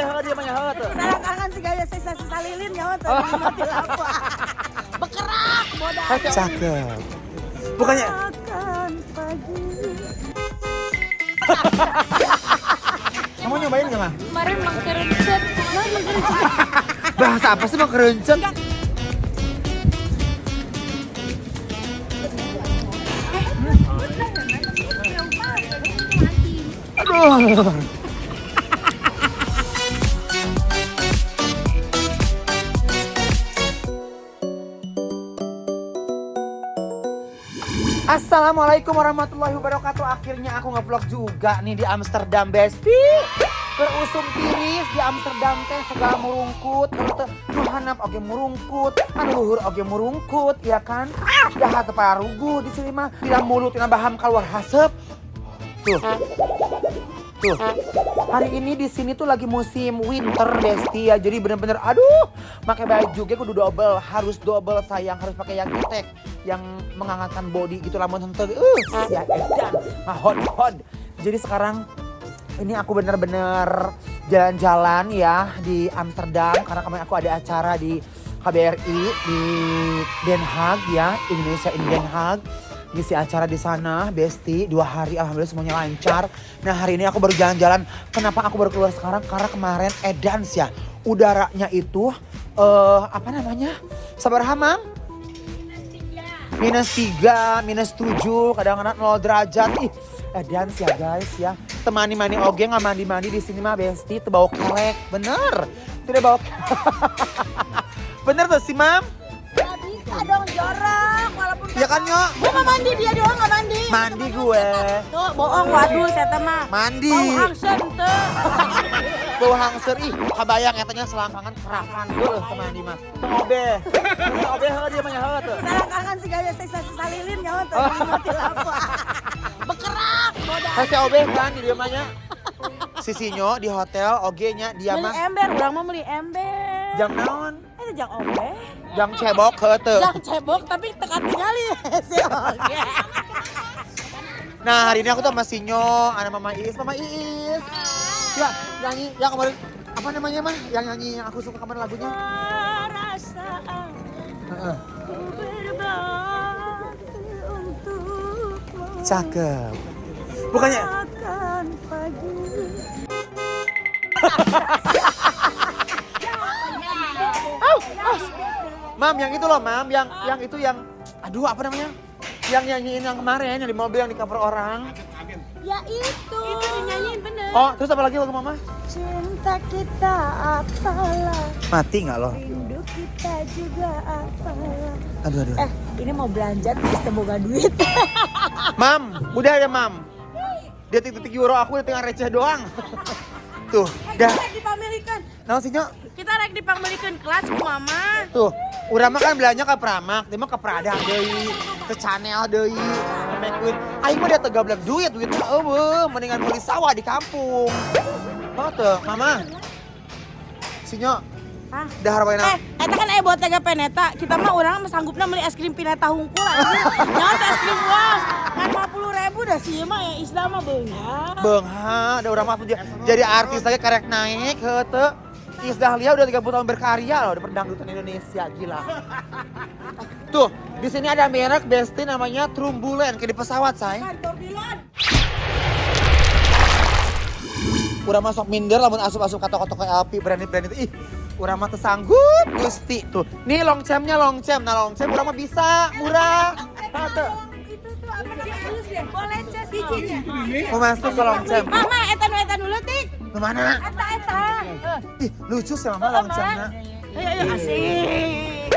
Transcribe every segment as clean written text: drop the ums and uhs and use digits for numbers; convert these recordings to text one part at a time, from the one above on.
OB dia mah nyaho teu. Sarang kangen si gaya saya salilin nyaho teu mati apa. Bekerak bodas. Cakep. Bukannya Makan pagi. kamu nyobain enggak, Mah? Kemarin mengkeruncet. Bahasa apa sih mau kerencet? Aduh. Assalamualaikum warahmatullahi wabarakatuh. Akhirnya aku nge-vlog juga nih di Amsterdam, Besti. Berusum tiris di Amsterdam teh segala murungkut, nuhanap oge murungkut, anu luhur oge murungkut, ya kan? Jahat parugu di sini mah, tidak mulut tina baham keluar hasep. Tuh. Tuh. Hari ini di sini tuh lagi musim winter, Besti ya. Jadi bener-bener aduh, pakai baju gue kudu double, harus double sayang, harus pakai yang jutek, yang menghangatkan body gitu lamun henteu. Ya edan, hot. Jadi sekarang ini aku bener-bener jalan-jalan ya di Amsterdam karena kemarin aku ada acara di KBRI di Den Haag ya, Indonesia in Den Haag. Ngisi acara di sana, Besti, 2 hari alhamdulillah semuanya lancar. Nah hari ini aku baru jalan-jalan. Kenapa aku baru keluar sekarang? Karena kemarin edans ya. Udaranya itu apa namanya? Sabaraha, Mam? -3, -7, kadang-kadang 0 derajat. Ih, edans ya guys ya. Temani-mani oge nggak mandi-mandi di sini mah, Besti, teu bau kelek. Bener. Tidak bau bener tuh si Mam? Gak bisa dong jorok walaupun Ya kan, Nyok? Gue gak mandi, dia doang gak mandi. Mandi gue. Tuh bohong, waduh saya mah. Mandi. Bau hangsen tuh. Bau hangser, ih kabayang etanya selangkangan kerakan dulu teman mah. Teu obe. Teu obe heeh dia mah nyaho teu. Sarang kangen si gaya saya salilin nyaho teu mati apa. Bekerak bodas. Kasih obe kan di dia mah nya. Sisinyo di hotel oge nya dia Beli mah ember, urang mah beli ember. jam naon? Jang obe. Jam cebok heeh teu. Jang cebok tapi teka tinggali si oge. Nah, hari ini aku tuh sama Sinyo, ada Mama Iis. Mama Iis. Ya, nyanyi yang kemarin apa namanya mah? Yang nyanyi yang aku suka kemarin lagunya. Perasaan Heeh. ku berbakti untukmu. Cakep. Bukannya Makan pagi. Mam, yang itu loh, Mam, yang itu yang aduh apa namanya? Yang nyanyiin yang kemarin yang di mobil yang di cover orang. Ya itu. Itu dinyanyiin bener. Oh, terus apa lagi lagu Mama? Cinta kita apalah, Mati nggak lo? rindu kita juga apalah. Aduh. Ini mau belanja terus boga duit. Mam, udah ya Mam. Dia titik euro aku udah tinggal receh doang. Tuh, dah. Kita rek dipamilikan. Nah, Sinyo, Kita rek dipamilikan kelas ku mama. tuh. Urang mah kan belanja ke Pramak, dia mah ke Prada deui, ke Chanel deui, ke McQueen. Aing mah dia teu gablek duit mah eueuh, mendingan beli sawah di kampung. Oh tuh, Mama. Sinyo, Hah? dahar wae na. Eta kan buat tega peneta. Kita mah orang sanggupna beli es krim pinata hungkul aja. Nyawa es krim was. Kan 50.000 dah sih mah ya Islam mah beunghar. Beungha, da urang mah jadi artis lagi karek naik heuh teu. Iis Dahlia udah 30 tahun berkarya loh di perdangdutan Indonesia, gila. Tuh, di sini ada merek Besti namanya Trumbulan, kayak di pesawat, say. Kantor Dilan. Urang masuk minder lamun asup-asup ka toko-toko LP brand itu. Ih, urang mah teu sanggup Gusti. Tuh, nih longchamnya longcam. Nah, longcam urang mah bisa, murah. Tah teu. Itu tuh apa namanya? Boleh cas bijinya. Mau masuk ke longcam. Mama eta dulu tik. Kemana? Eta. Ih, lucu sih Mama longcamnya. Ayo asik.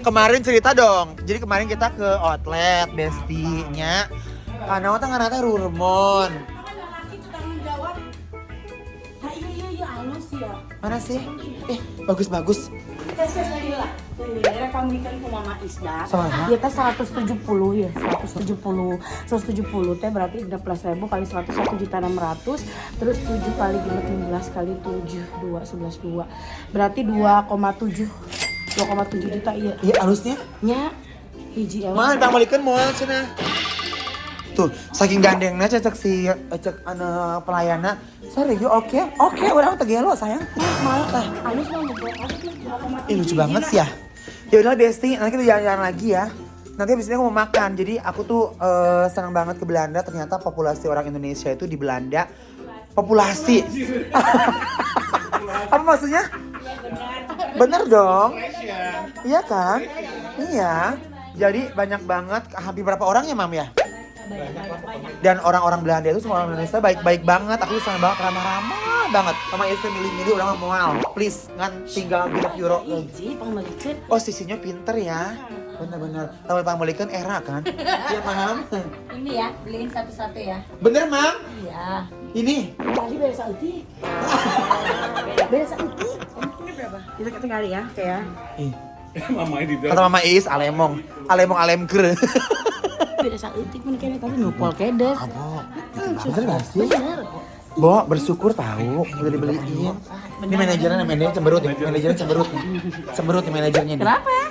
Kemarin cerita dong. Jadi kemarin kita ke outlet Besti-nya. Karena teh ngaranna teh Rurmon. Tanggung jawab. Nah iya halus ya. Mana sih? Bagus. Tes lagi lah. Rek pamilikan ku Mama Isda. Sama? Dia teh 170 ya, 170. 170 teh berarti 16.000 kali 100 1.600.000, terus 7 kali 15 kali 7 2 11 2. Berarti 2,7 juta iya. Iya halusnya. Nya hiji Mah bang balikeun moal cenah. Tuh, saking gandengnya cek si cek anak pelayana. Sorry, you oke? Oke, orang tegelo sayang. Malah teh, halus mah mau Ih, lucu banget sih ya. Ya udah Besti, nanti kita jalan-jalan lagi ya. Nanti abis ini aku mau makan. Jadi aku tuh senang banget ke Belanda. Ternyata populasi orang Indonesia itu di Belanda populasi. Apa maksudnya? Bener dong. Iya kan? Iya. Jadi banyak banget, hampir berapa orang ya Mam ya? Dan orang-orang Belanda itu semua orang Indonesia baik-baik banget. Aku senang banget, ramah-ramah banget. Sama istri milih-milih orang mual. Please, kan tinggal €1 Iji, pangmelikeun. Oh, sisinya pinter ya. Bener-bener. Tahu pangmelikan era kan? Iya, Mam. Ini ya, beliin satu-satu ya. Bener, Mam? Iya. Ini. Tadi beda sautik. Beda sautik. Ini berapa? Kita tinggal ya, kayak. Mama ini Kata Mama Is, alemong. Alemong alemker. Beda sautik mun kene tadi nupol kedes. Bener gak sih? Bener. Bo, bersyukur tahu udah dibeliin. Ini manajernya cemberut nih. Manajernya cemberut nih. Cemberut nih manajernya nih. Kenapa ya?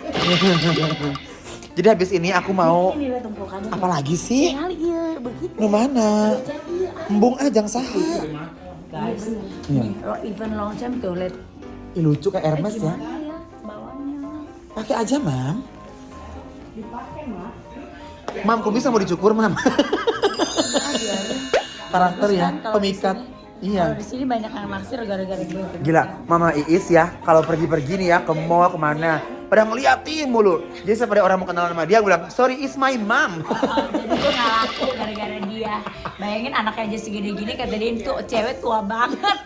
Jadi habis ini aku mau Ini lah tumpukan. apa lagi sih? Kali iya begitu. Nu mana? Embung aja saha. Guys, Iya. event long jam tuh lihat Ih, lucu kayak Hermes ya. ya bawahnya. Pakai aja, Mam. Dipakai mah. Mam, kok bisa mau dicukur, Mam? Karakter ya, pemikat. Kalau Iya. di sini banyak yang naksir gara-gara gue. Gila, Mama Iis ya, kalau pergi-pergi nih ya ke mall kemana, pada ngeliatin mulu. Jadi pada orang mau kenalan sama dia, gue bilang, sorry, is my mom. Jadi gue gak laku gara-gara dia. Bayangin anaknya aja segede gini, kata dia itu cewek tua banget.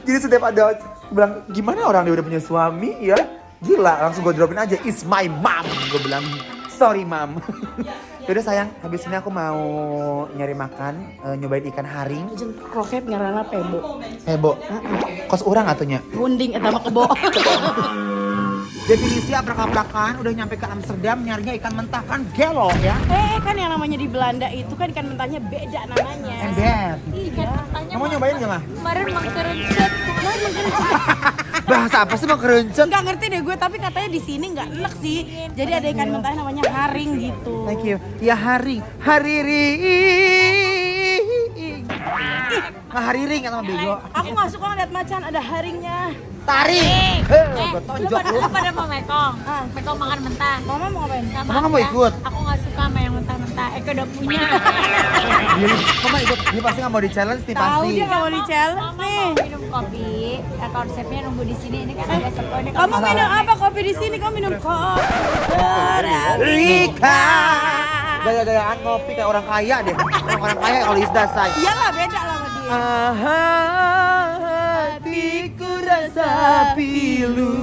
Jadi setiap ada, gue bilang, gimana orang dia udah punya suami ya? Gila, langsung gue dropin aja, is my mom. Gue bilang, sorry mom. Yaudah sayang, habis ini aku mau nyari makan, nyobain ikan haring. Jeung kroket ngaranna pebo. Bo, kos urang atunya. Gunding eta mah kebo. Definisi abrak-abrakan, udah nyampe ke Amsterdam, nyarinya ikan mentah kan gelo ya. Kan yang namanya di Belanda itu kan ikan mentahnya beda namanya. Ember. Iya, katanya Kamu nyobain gak, mah? kemarin mengkerencet. Bahasa apa sih mau kerencet? Enggak ngerti deh gue, tapi katanya di sini nggak enak sih. Jadi ada ikan mentah namanya haring gitu. Thank you. Ya haring, hariring. Hariring kata bego. Aku nggak suka ngeliat macan ada haringnya. Tarik. Gue tonjok lu. Lu pada mau mekong? Ah. Mekong makan mentah. Mama mau ngapain? Sama Mama aku mau ya. ikut? Aku gak suka sama yang mentah-mentah. Eko udah punya. Mama ikut, dia pasti nggak mau di challenge nih Tahu pasti. dia nggak mau di challenge Mama nih. mau minum kopi. Konsepnya nunggu di sini. Ini kan ada sepo. Ini Kamu minum apa kopi di sini? Kamu minum kopi. Rika. Gaya-gayaan ngopi kayak orang kaya deh. Orang kaya kalau Isda say. Iyalah beda lah sama dia. Hatiku rasa pilu.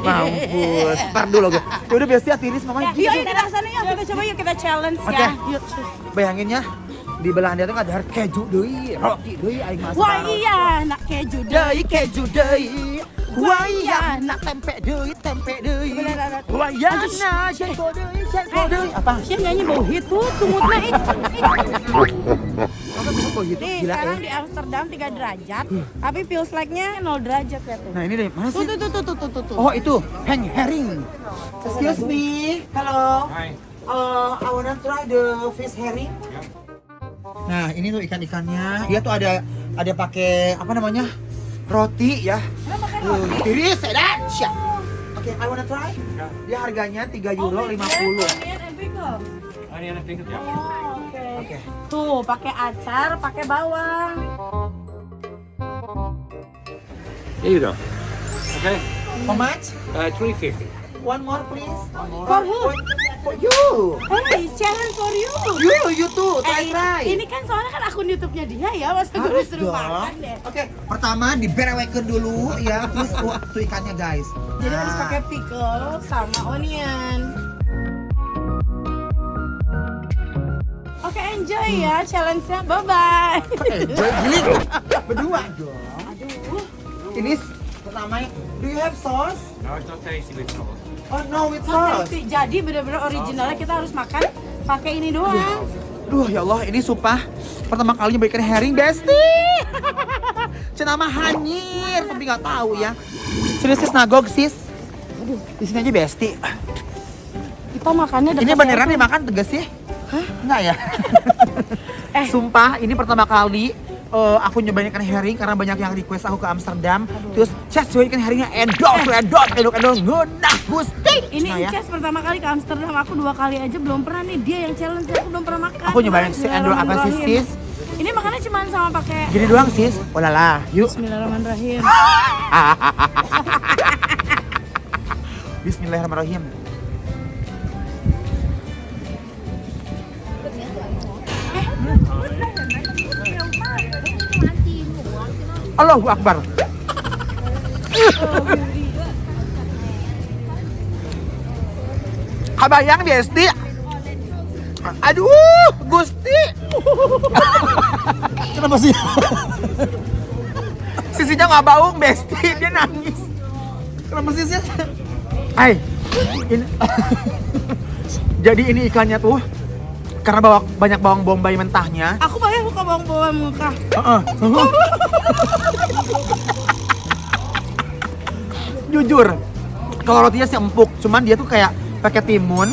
Mampus, ntar dulu gue. Yaudah biasa tiris mama. Yuk kita kesana yuk, kita coba yuk kita challenge Oke. ya. Yuk. Bayangin ya, di Belanda tuh ada keju deui, roti deui, aing masuk. Wah iya, nak keju deh. keju deui. Wah iya, nak tempe deui. Wah iya, nak jengkol deui. Apa? Siapa nyanyi bau itu, sumutnya Apa sih kok gitu? Nih, Gila sekarang ya. di Amsterdam 3 derajat, tapi feels like-nya 0 derajat ya tuh. Nah ini deh, mana Tuh, sih? tuh. Oh itu, herring. Excuse me, hello. Hi. I wanna try the fish herring. Nah ini tuh ikan-ikannya. Dia tuh ada pakai apa namanya? Roti ya. Tiris, edan. Siap. Oke, I wanna try. Dia harganya €3.50. Ini anak tingkat ya. Oke. Tuh, pakai acar, pakai bawang. Here you go. Okay. How much? 350. One more please. For who? For you. Hey, challenge for you. You too. Try. Ini kan soalnya kan akun YouTube-nya dia ya, masa gue Harus disuruh dong. makan deh. Oke, pertama diberewekeun dulu ya, terus tuh ikannya guys. Jadi harus pakai pickle sama onion. Oke, enjoy ya challenge-nya. Bye-bye. Enjoy giling. Berdua dong. Aduh. Ini pertama, do you have sauce? No, it's not tasty with sauce. Oh no, with Nah, sauce. jadi bener-bener originalnya kita harus makan pakai ini doang. Duh ya Allah, ini sumpah pertama kalinya berikan herring Besti. Cenama hanyir, tapi nggak tahu ya. Serius sis nagog sis. Di sini aja Besti. Kita makannya Ini dekat beneran airport. dimakan tegas sih? Hah? Enggak ya? Sumpah, ini pertama kali aku nyobain ikan herring karena banyak yang request aku ke Amsterdam. Terus, Ces, coba ikan herringnya endorse, ngunah, gusti. Ini Nah, ya. Inces pertama kali ke Amsterdam, aku 2 kali aja belum pernah nih. Dia yang challenge, aku belum pernah makan. Aku nyobain si endorse apa sih, sis? Ini makannya cuma sama pakai Gini doang, sis. Oh lala, yuk. Bismillahirrahmanirrahim. Bismillahirrahmanirrahim. Allahu Akbar. Kabayang Besti. Aduh, Gusti. Kenapa sih? Sisinya nggak baung, Besti. Dia nangis. Kenapa sih, sis? Hai, ini. Jadi ini ikannya tuh karena banyak bawang bombay mentahnya. Aku banyak suka bawang-bawang muka. Jujur, kalau rotinya sih empuk, cuman dia tuh kayak pakai timun,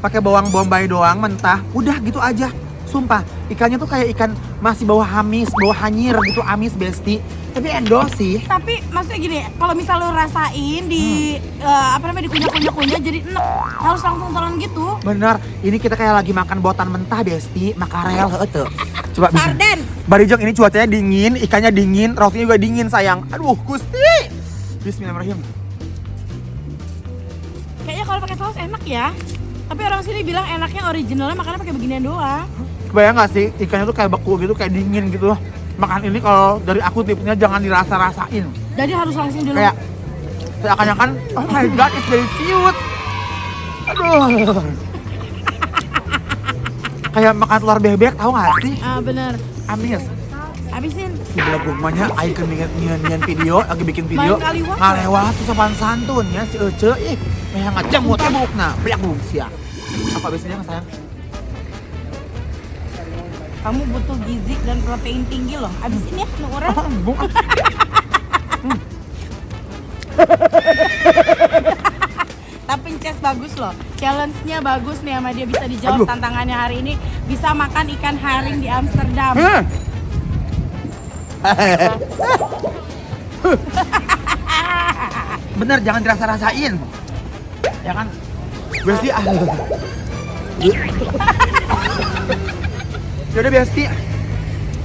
pakai bawang bombay doang mentah, udah gitu aja. Sumpah, ikannya tuh kayak ikan masih bawah amis, bawah hanyir gitu, amis Besti. Tapi endorse sih. Tapi maksudnya gini, kalau misal lo rasain di dikunyah-kunyah jadi enak. Harus langsung telan gitu. Bener, ini kita kayak lagi makan botan mentah Besti, makarel tuh. Coba bisa. Sarden. Barijong ini cuacanya dingin, ikannya dingin, rotinya juga dingin sayang. Aduh, Gusti. Bismillahirrahmanirrahim. Kayaknya kalau pakai saus enak ya. Tapi orang sini bilang enaknya originalnya makannya pakai beginian doang. Kebayang gak sih ikannya tuh kayak beku gitu, kayak dingin gitu. Makan ini kalau dari aku tipsnya jangan dirasa-rasain. Jadi harus langsung dulu. Kayak seakan-akan, oh my god, it's very cute. Aduh. Kayak makan telur bebek, tahu gak sih? Ah bener. Amis. Habisin. Di belakangnya Aika nyian video, lagi bikin video. Main kaliwat. Ngalewat tuh sopan santun ya si Ece. Ih, kayak ngecemut bukna, belak buk sia. Apa biasanya sayang? Kamu butuh gizi dan protein tinggi loh. Habisin ya, orang. Tapi Ces bagus loh. Challenge-nya bagus nih sama dia, bisa dijawab Aduh. tantangannya hari ini. Bisa makan ikan haring di Amsterdam. Bener, jangan dirasa-rasain. Ya kan? Besti Yaudah Besti,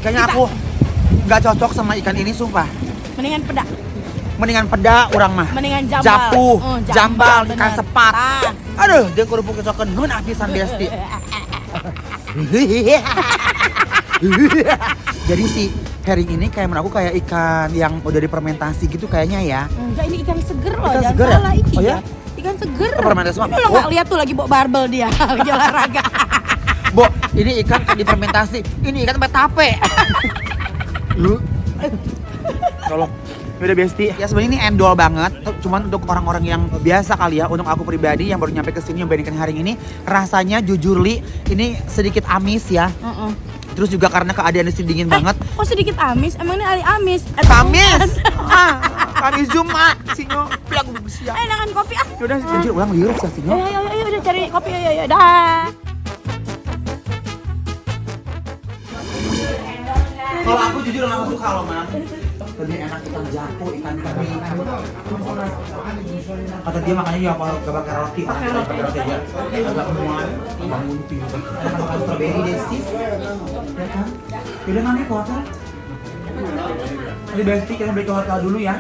kayaknya aku nggak cocok sama ikan ini sumpah. Mendingan peda. Mendingan peda orang mah. Mendingan jambal. Japu, jambal, bener. ikan sepat. Ah. Aduh, jangan kerupuk kecoken nun apisan Besti. Jadi si herring ini kayak menurut aku kayak ikan yang udah difermentasi gitu kayaknya ya. Enggak, ini ikan seger loh, Ikan jangan seger ya? salah ini Oh ya? ya. Ikan seger. Oh, fermentasi mah. Lo nggak lihat tuh lagi bawa barbel dia lagi olahraga. Bo, ini ikan kan difermentasi. Ini ikan tempat tape. Lu. Tolong. Udah Besti, ya sebenarnya ini endol banget. Cuman untuk orang-orang yang biasa kali ya, untuk aku pribadi yang baru nyampe ke sini nyobain ikan herring ini, rasanya jujur Li, ini sedikit amis ya. Terus juga karena keadaan di sini dingin banget. Kok sedikit amis? Emang ini hari amis? Kamis. Kamis Jumat. Sinyo, bilang gue siap. Enakan kopi ah. Yaudah, jujur ulang liur ya Sinyo. Ayo, udah cari kopi, ayo, dah. Kalau aku jujur nggak suka loh man. Lebih enak ikan japo, ikan kari. Kata dia makanya ya kalau gak pakai roti. Pakai roti aja. Agak mual, bangun tidur. Ada makan strawberry deh sis. Ya kan? Yaudah nanti ke hotel. Jadi Besti kita balik ke hotel dulu ya.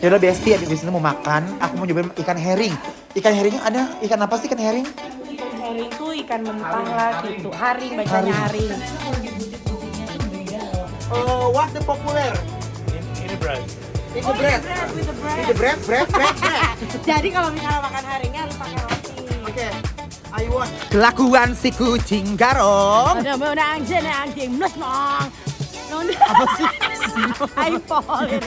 Yaudah Besti, abis di sini mau makan. Aku mau nyobain ikan herring. Ikan herringnya ada ikan apa sih ikan herring? Ikan herring tuh ikan mentah lah gitu. Haring bacanya haring. What the popular? In a bread. In the bread. In the bread. Jadi kalau misalnya makan haringnya harus pakai roti. Oke, I want. Kelakuan si kucing garong. Udah menang jeneng anjing nus nong. Apa sih? iPhone.